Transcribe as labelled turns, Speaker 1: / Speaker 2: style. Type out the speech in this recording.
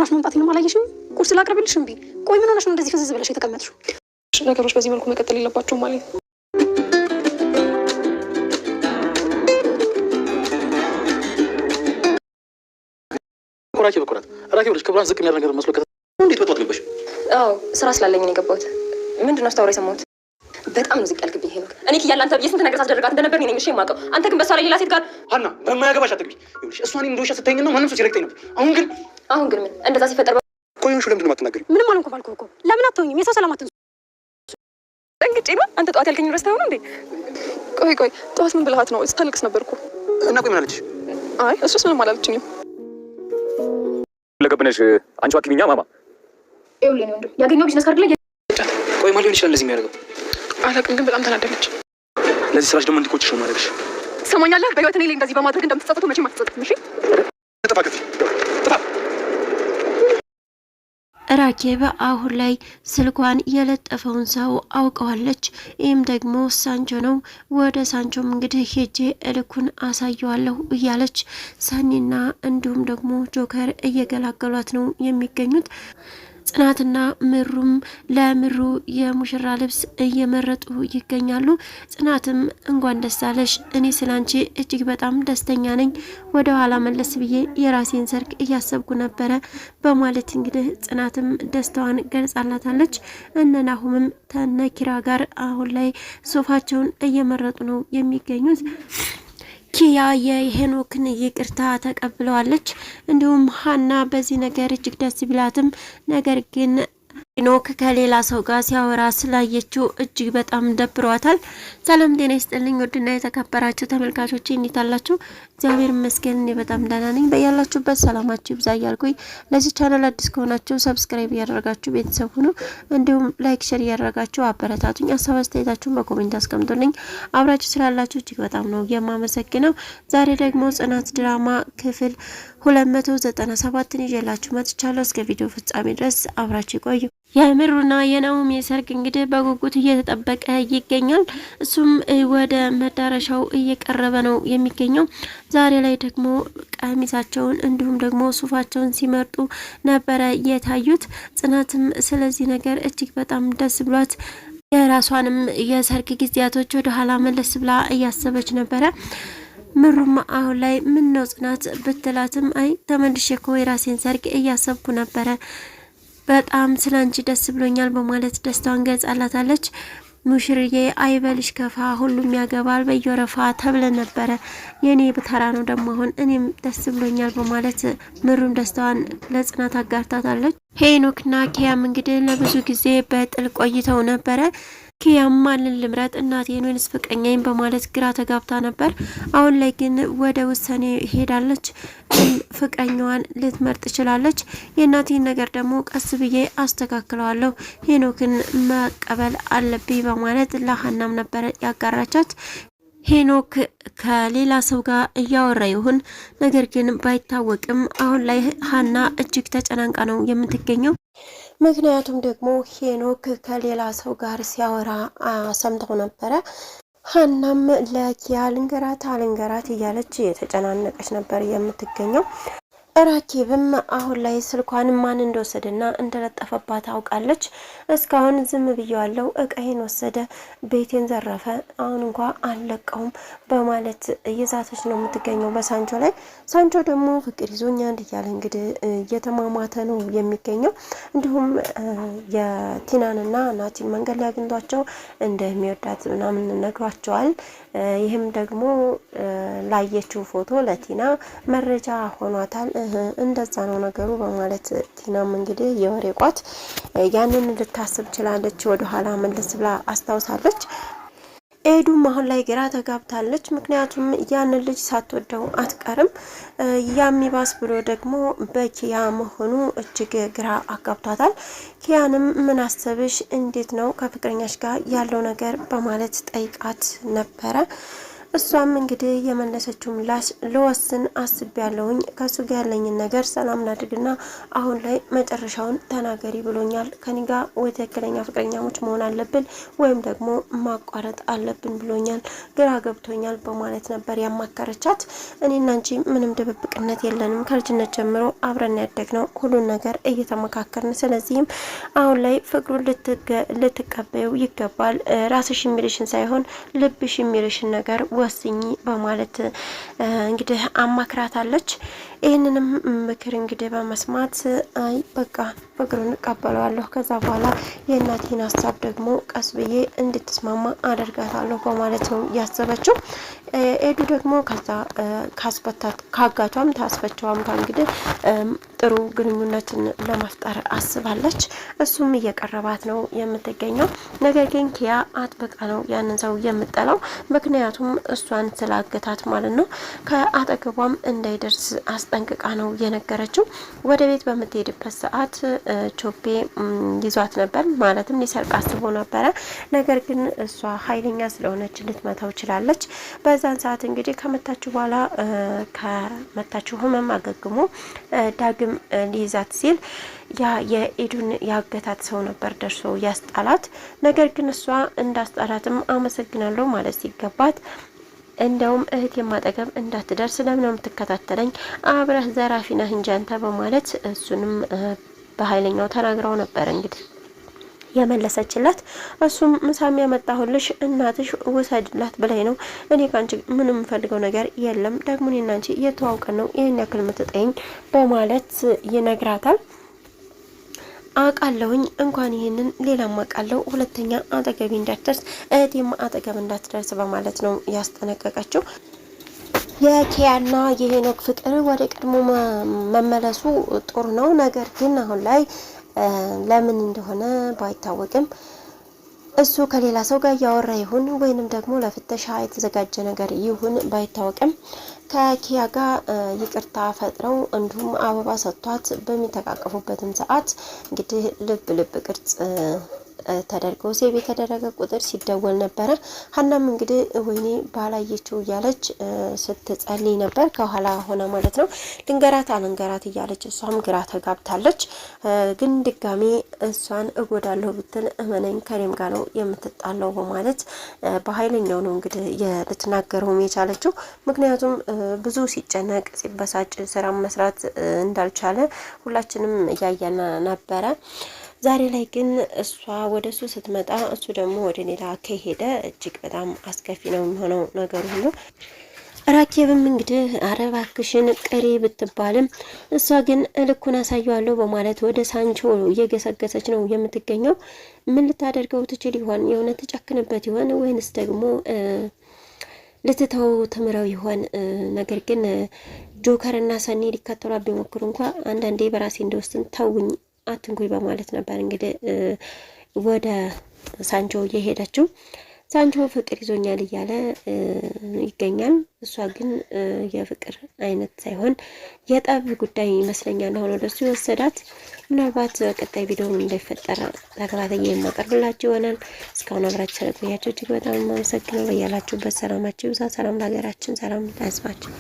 Speaker 1: ጭራሽ መምጣቴን አላየሽም? ቁርስ ላቅርብልሽ እምቢ። ቆይ ምን ሆነሽ ነው እንደዚህ ፍዝዝ ብለሽ የተቀመጥሽው? ነገሮች በዚህ መልኩ መቀጠል የለባቸውም ማለት ነው።
Speaker 2: ራኪብ እኮ ናት። ራኪብ ልጅ ክብሯን ዝቅ የሚያደርግ ነገር መስሎ እንዴት በጧት ገባሽ?
Speaker 3: አዎ ስራ ስላለኝ ነው የገባሁት። ምንድነው ስታወራ የሰማሁት? በጣም ነው ዝቅ ያልክብኝ ሄኖክ። እኔ እያለ አንተ የስንት ነገር ሳስደርጋት እንደነበር እኔ ነኝ እሺ የማውቀው። አንተ ግን በሷ ላይ ሌላ ሴት ጋር
Speaker 2: ሀና በማያገባሽ አትግቢ። ይኸውልሽ እሷን እንደውሻ ስታይኝ ነው ማንም ሰው ሲረግጠኝ ነበር። አሁን ግን
Speaker 3: ምን እንደዛ ሲፈጠር
Speaker 2: ቆይሽ ለምንድን ነው የማትናገሪው?
Speaker 1: ምንም አልሆንኩም አልኩህ እኮ። ለምን አትሆኝም? የሰው ሰላም አትንሱ።
Speaker 3: እንግዲህ ነው አንተ ጠዋት ያልከኝ ረስተኸው ነው እንዴ?
Speaker 1: ቆይ ጠዋት ምን ብልሃት ነው? ስታለቅስ ነበርኩ
Speaker 2: እና ቆይ ምን አለችሽ?
Speaker 1: አይ እሱስ ምንም አላለችኝም።
Speaker 2: ለገብነሽ አንቺ ዋኪሚኛ ማማ
Speaker 3: ይኸውልህ ነው እንደው ያገኘው ቢዝነስ ካርድ ላይ
Speaker 2: ቆይ ማን ሊሆን ይችላል እንደዚህ የሚያደርገው?
Speaker 1: አላውቅም፣ ግን በጣም ተናደደች።
Speaker 2: ለዚህ ስራሽ ደግሞ እንዲቆጭሽ ነው ማድረግሽ።
Speaker 1: ሰማኛለህ? በህይወት እኔ ላይ እንደዚህ በማድረግ እንደምትጸጸቱ መቼም አትጸጸትም። እሺ
Speaker 2: ተጣፋቀፊ
Speaker 4: ራኬብ አሁን ላይ ስልኳን የለጠፈውን ሰው አውቀዋለች። ይህም ደግሞ ሳንቾ ነው። ወደ ሳንቾም እንግዲህ ሄጄ እልኩን አሳየዋለሁ እያለች ሰኒና እንዲሁም ደግሞ ጆከር እየገላገሏት ነው የሚገኙት። ጽናትና ምሩም ለምሩ የሙሽራ ልብስ እየመረጡ ይገኛሉ። ጽናትም እንኳን ደስ አለሽ፣ እኔ ስላንቺ እጅግ በጣም ደስተኛ ነኝ፣ ወደ ኋላ መለስ ብዬ የራሴን ሰርግ እያሰብኩ ነበረ በማለት እንግዲህ ጽናትም ደስታዋን ገልጻላታለች። እነ ናሁምም ተነኪራ ጋር አሁን ላይ ሶፋቸውን እየመረጡ ነው የሚገኙት። ኪያ የሄኖክን ይቅርታ ተቀብለዋለች። እንዲሁም ሀና በዚህ ነገር እጅግ ደስ ቢላትም ነገር ግን ሄኖክ ከሌላ ሰው ጋር ሲያወራ ስላየችው እጅግ በጣም ደብሯታል። ሰላም ጤና ይስጥልኝ ውድና የተከበራችሁ ተመልካቾቼ እንዴት አላችሁ? እግዚአብሔር ይመስገን እኔ በጣም ደህና ነኝ። በያላችሁበት ሰላማችሁ ይብዛ እያልኩኝ ለዚህ ቻናል አዲስ ከሆናችሁ ሰብስክራይብ እያደረጋችሁ ቤተሰብ ሁኑ። እንዲሁም ላይክ ሼር እያደረጋችሁ አበረታቱኝ። ሀሳብ አስተያየታችሁን በኮሜንት አስቀምጡልኝ። አብራችሁ ስላላችሁ እጅግ በጣም ነው የማመሰግነው። ዛሬ ደግሞ ጽናት ድራማ ክፍል 297ን ይዤላችሁ መጥቻለሁ። እስከ ቪዲዮ ፍጻሜ ድረስ አብራችሁ ይቆዩ። የምሩና የናሁም የሰርግ እንግዲህ በጉጉት እየተጠበቀ ይገኛል። እሱም ወደ መዳረሻው እየቀረበ ነው የሚገኘው። ዛሬ ላይ ደግሞ ቀሚሳቸውን እንዲሁም ደግሞ ሱፋቸውን ሲመርጡ ነበረ የታዩት። ጽናትም ስለዚህ ነገር እጅግ በጣም ደስ ብሏት የራሷንም የሰርግ ጊዜያቶች ወደ ኋላ መለስ ብላ እያሰበች ነበረ። ምሩም አሁን ላይ ምን ነው ጽናት ብትላትም አይ ተመልሼ እኮ የራሴን ሰርግ እያሰብኩ ነበረ፣ በጣም ስላንቺ ደስ ብሎኛል በማለት ደስታዋን ገልጻላታለች። ሙሽርዬ አይበልሽ ከፋ ሁሉም ያገባል በየወረፋ ተብለን ነበረ፣ የኔ በተራ ነው ደግሞ አሁን እኔም ደስ ብሎኛል በማለት ምሩም ደስታዋን ለጽናት አጋርታታለች። ሄኖክና ኪያም እንግዲህ ለብዙ ጊዜ በጥል ቆይተው ነበረ። ኪያም ማንን ልምረጥ እናቴን ወይንስ ፍቅረኛዬን በማለት ግራ ተጋብታ ነበር። አሁን ላይ ግን ወደ ውሳኔ ሄዳለች። ፍቅረኛዋን ልትመርጥ ትችላለች። የእናቴን ነገር ደግሞ ቀስ ብዬ አስተካክለዋለሁ፣ ሄኖክን መቀበል አለብኝ በማለት ለሀናም ነበር ያጋራቻት። ሄኖክ ከሌላ ሰው ጋር እያወራ ይሁን ነገር ግን ባይታወቅም አሁን ላይ ሀና እጅግ ተጨናንቃ ነው የምትገኘው። ምክንያቱም ደግሞ ሄኖክ ከሌላ ሰው ጋር ሲያወራ ሰምተው ነበረ። ሀናም ለኪያ ልንገራት እያለች የተጨናነቀች ነበር የምትገኘው። ራኬብም አሁን ላይ ስልኳን ማን እንደወሰደና እንደለጠፈባት አውቃለች። እስካሁን ዝም ብየዋለሁ፣ እቃዬን ወሰደ፣ ቤቴን ዘረፈ፣ አሁን እንኳ አልለቀውም በማለት እየዛተች ነው የምትገኘው በሳንቾ ላይ። ሳንቾ ደግሞ ፍቅር ይዞኛል እያለ እንግዲህ እየተማማተ ነው የሚገኘው። እንዲሁም የቲናንና ናቲን መንገድ ላይ አግኝቷቸው እንደሚወዳት ምናምን ነግሯቸዋል። ይህም ደግሞ ላየችው ፎቶ ለቲና መረጃ ሆኗታል። እንደዛ ነው ነገሩ በማለት ቲናም እንግዲህ የወሬ ቋት ያንን ልታስብ ችላለች። ወደ ኋላ መለስ ብላ አስታውሳለች። ኤዱም አሁን ላይ ግራ ተጋብታለች። ምክንያቱም ያንን ልጅ ሳትወደው አትቀርም። ያሚባስ ብሎ ደግሞ በኪያ መሆኑ እጅግ ግራ አጋብቷታል። ኪያንም ምን አሰብሽ፣ እንዴት ነው ከፍቅረኛሽ ጋር ያለው ነገር በማለት ጠይቃት ነበረ። እሷም እንግዲህ የመለሰችው ምላሽ ልወስን አስቤያለሁኝ ከሱ ጋር ያለኝን ነገር ሰላም ላድርግና አሁን ላይ መጨረሻውን ተናገሪ ብሎኛል። ከኔ ጋር ወይ ትክክለኛ ፍቅረኛሞች መሆን አለብን ወይም ደግሞ ማቋረጥ አለብን ብሎኛል። ግራ ገብቶኛል በማለት ነበር ያማከረቻት። እኔና አንቺ ምንም ድብብቅነት የለንም፣ ከልጅነት ጀምሮ አብረን ያደግነው ሁሉን ነገር እየተመካከርን፣ ስለዚህም አሁን ላይ ፍቅሩን ልትቀበዩ ይገባል። ራስሽ የሚልሽን ሳይሆን ልብሽ የሚልሽን ነገር ወስኚ በማለት እንግዲህ አማክራታለች። ይህንንም ምክር እንግዲህ በመስማት አይ በቃ ፍቅሩን እቀበለዋለሁ፣ ከዛ በኋላ የእናቴን ሀሳብ ደግሞ ቀስ ብዬ እንድትስማማ አደርጋታለሁ በማለት ነው ያሰበችው። ኤዱ ደግሞ ከዛ ካጋቷም ታስፈቸዋም ጋር እንግዲህ ጥሩ ግንኙነትን ለመፍጠር አስባለች። እሱም እየቀረባት ነው የምትገኘው። ነገር ግን ኪያ አጥብቃ ነው ያንን ሰው የምጠላው፣ ምክንያቱም እሷን ስላገታት ማለት ነው። ከአጠገቧም እንዳይደርስ አስጠንቅቃ ነው የነገረችው። ወደ ቤት በምትሄድበት ሰዓት ቾፔ ይዟት ነበር፣ ማለትም ሊሰርቅ አስቦ ነበረ። ነገር ግን እሷ ኃይለኛ ስለሆነች ልትመታው ችላለች። በዛን ሰዓት እንግዲህ ከመታችሁ በኋላ ከመታችሁ ህመም አገግሞ ዳግም ሊይዛት ሲል ያ የኤዱን ያገታት ሰው ነበር ደርሶ ያስጣላት። ነገር ግን እሷ እንዳስጣላትም አመሰግናለሁ ማለት ሲገባት እንደውም እህት የማጠገብ እንዳትደርስ ለምን ነው የምትከታተለኝ? አብረህ ዘራፊ ነህ እንጂ አንተ በማለት እሱንም በኃይለኛው ተናግረው ነበር እንግዲህ የመለሰችላት። እሱም ምሳም ያመጣሁልሽ እናትሽ ውሰድላት ብላይ ነው፣ እኔ ካንቺ ምንም የምፈልገው ነገር የለም፣ ደግሞ እኔና አንቺ እየተዋውቀን ነው ይህን ያክል የምትጠይኝ በማለት ይነግራታል። አውቃለሁኝ እንኳን ይሄንን ሌላም አውቃለሁ፣ ሁለተኛ አጠገቢ እንዳትደርስ እህቴም አጠገብ እንዳትደርስ በማለት ነው ያስጠነቀቀችው። የኪያና የሄኖክ ፍቅር ወደ ቀድሞ መመለሱ ጥሩ ነው። ነገር ግን አሁን ላይ ለምን እንደሆነ ባይታወቅም እሱ ከሌላ ሰው ጋር እያወራ ይሁን ወይንም ደግሞ ለፍተሻ የተዘጋጀ ነገር ይሁን ባይታወቅም ከኪያ ጋር ይቅርታ ፈጥረው እንዲሁም አበባ ሰጥቷት በሚተቃቀፉበትም ሰዓት እንግዲህ ልብ ቅርጽ ተደርጎ ሴቭ የተደረገ ቁጥር ሲደወል ነበረ። ሀናም እንግዲህ ወይኔ ባላየችው እያለች ስትጸልይ ነበር፣ ከኋላ ሆነ ማለት ነው። ልንገራት አልንገራት እያለች እሷም ግራ ተጋብታለች። ግን ድጋሜ እሷን እጎዳለሁ ብትል እመነኝ ከኔም ጋር ነው የምትጣለው በማለት በኃይለኛው ነው እንግዲህ ልትናገረውም የቻለችው። ምክንያቱም ብዙ ሲጨነቅ ሲበሳጭ ስራ መስራት እንዳልቻለ ሁላችንም እያየን ነበረ። ዛሬ ላይ ግን እሷ ወደ እሱ ስትመጣ እሱ ደግሞ ወደ ሌላ ከሄደ እጅግ በጣም አስከፊ ነው የሚሆነው ነገሩ ሁሉ። ራኬብም እንግዲህ አረባክሽን ቅሪ ብትባልም እሷ ግን ልኩን አሳየዋለሁ በማለት ወደ ሳንቾ እየገሰገሰች ነው የምትገኘው። ምን ልታደርገው ትችል ይሆን? የእውነት ትጨክንበት ይሆን ወይንስ ደግሞ ልትተው ትምረው ይሆን? ነገር ግን ጆከርና ሰኒ ሊከተሏት ቢሞክሩ እንኳ አንዳንዴ በራሴ እንደወስን ተውኝ አትንኩኝ በማለት ነበር እንግዲህ ወደ ሳንቾ እየሄደችው። ሳንቾ ፍቅር ይዞኛል እያለ ይገኛል። እሷ ግን የፍቅር አይነት ሳይሆን የጠብ ጉዳይ ይመስለኛል አሁን ወደሱ የወሰዳት። ምናልባት ቀጣይ ቪዲዮ እንዳይፈጠር ተከታታይ የማቀርብላችሁ ይሆናል። እስካሁን አብራችሁ ስለቆያችሁ እጅግ በጣም አመሰግናለሁ። ያላችሁበት ሰላማችሁ ይብዛ። ሰላም ለሀገራችን፣ ሰላም ለሕዝባችን።